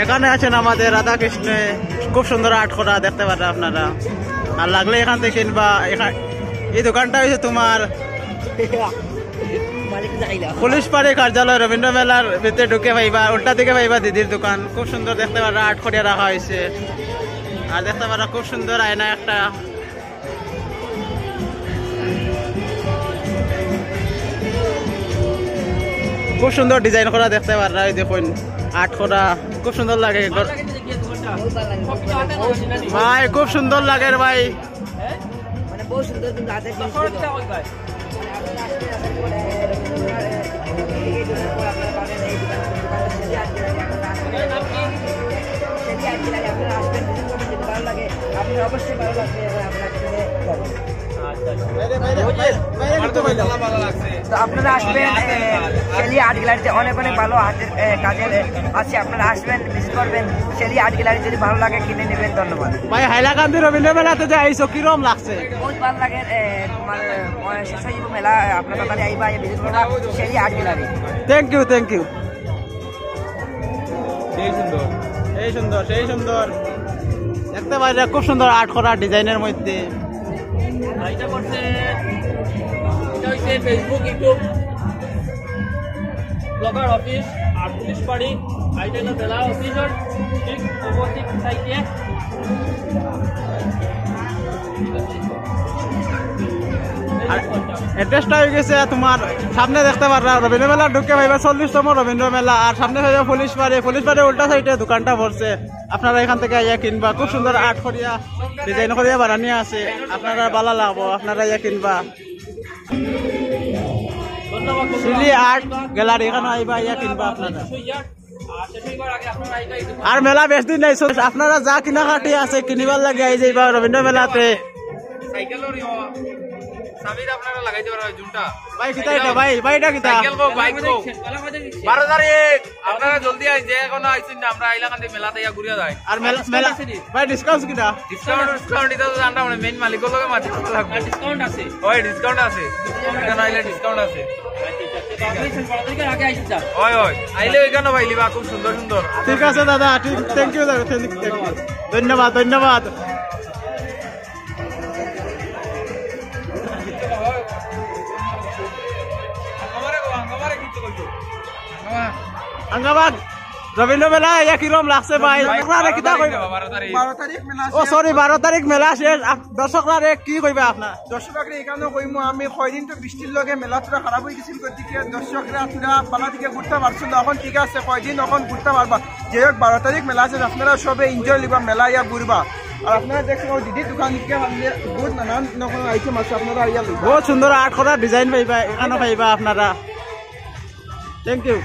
এখানে আছেন আমাদের রাধা কৃষ্ণ, খুব সুন্দর আর্ট করা দেখতে পারেন আপনারা। আর লাগলে এখান থেকে কিনবা। এই দোকানটা হয়েছে তোমার পুলিশ পাড়ি কার্যালয় রবীন্দ্র মেলার ভিতরে ঢুকে পাইবা, উল্টা দিকে পাইবা দিদির দোকান। খুব সুন্দর দেখতে পারা আর্ট করিয়া রাখা হয়েছে। আর দেখতে পারা খুব সুন্দর আয়না একটা, খুব সুন্দর ডিজাইন করা দেখতে পারা। ওই দেখুন আর্ট করা খুব সুন্দর লাগে ভাই, খুব সুন্দর লাগে ভাই। আপনারা আসবেন শেলি আর্ট গ্যালারিতে, অনেক অনেক ভালো হাতের কাজের আছে। আপনারা আসবেন, ভিজিট করবেন শেলি আর্ট গ্যালারি। যদি ভালো লাগে কিনে নেবেন। ধন্যবাদ ভাই। হাইলাকান্দি রবীন্দ্র মেলাতে যে আইসো কিরম লাগছে? বহুত ভালো লাগে। তোমার শেষ হয়ে যাবো মেলা, আপনারা তাহলে আইবা, ভিজিট করবা Shelly art gallery. Thank you, thank you. সেই সুন্দর, সেই সুন্দর, সেই সুন্দর দেখতে পাই। খুব সুন্দর আর্ট করা ডিজাইনের মধ্যে। এটা করছে, এটা হচ্ছে ফেসবুক, ইউটিউব, ব্লগার অফিস আর পুলিশ বাড়ি। এটা হলো জেলা অফিসের ঠিক অপোজিট সাইডে। অ্যাড্রেসটা হয়ে গেছে তোমার সামনে দেখতে পারবা রবীন্দ্র মেলা ঢুকে পাইবা 40তম রবীন্দ্র মেলা। আর সামনে হয়ে যাবে পুলিশ বাড়ি, পুলিশ বাড়ির উল্টা সাইডে দোকানটা পড়ছে। আপনারা এখান থেকে ইয়া কিনবা। খুব সুন্দর আর্ট করিয়া ডিজাইন করিয়া বানানি আছে, আপনারা ভালো লাগবো, আপনারা ইয়া কিনবা। শিলি আর্ট গ্যালারি, এখানে আইবা ইয়া কিনবা আপনারা। আর মেলা বেশ দিন নাই, আপনারা যা কিনাকাটি আছে কিনিবার লাগে আই যাইবা রবীন্দ্র মেলাতে। আপনারা লাগাইতে পারবেন জুনটা ভাই। কিতা এটা ভাই? ভাই এটা কিতা? সাইকেল গো, বাইক গো। 12 তারিখ আপনারা জলদি আইন, যে কোনো আইছেন না, আমরা আইলাকান্দি মেলাতে ইয়া ঘুরিয়া যাই। আর মেলা ভাই ডিসকাউন্ট কিটা? ডিসকাউন্ট দিতে তো জানটা মানে মেইন মালিকের লগে মাটি করতে লাগবে। ডিসকাউন্ট আছে, ওই ডিসকাউন্ট আছে, এখানে আইলে ডিসকাউন্ট আছে। ওই ওই আইলে ওইখানে পাইলিবা খুব সুন্দর সুন্দর। ঠিক আছে দাদা, ঠিক, থ্যাংক ইউ দাদা, ধন্যবাদ, ধন্যবাদ। আঙ্গাবাদ রবীন্দ্র মেলা ইয়া কিরম লাগছে ভাই? ও সরি, 12 তারিখ মেলা শেষ। দর্শকরা কি কইবা আপনার? দর্শকরা এখানে কইমু আমি কয়দিন তো বৃষ্টির লগে মেলা তোরা খারাপ হয়ে গেছিল, গতিকে দর্শকরা তোরা পালা থেকে ঘুরতে পারছিল। এখন ঠিক আছে, কয়দিন এখন ঘুরতে পারবা। যে হোক 12 তারিখ মেলা আছে, আপনারা সবে এনজয় লিবা, মেলা ইয়া ঘুরবা। আর আপনারা দেখছেন দিদির দোকান থেকে বহুত নানান রকম আইটেম আছে, আপনারা ইয়া বহুত সুন্দর আর্ট করা ডিজাইন পাইবা, এখানে পাইবা আপনারা। Thank you.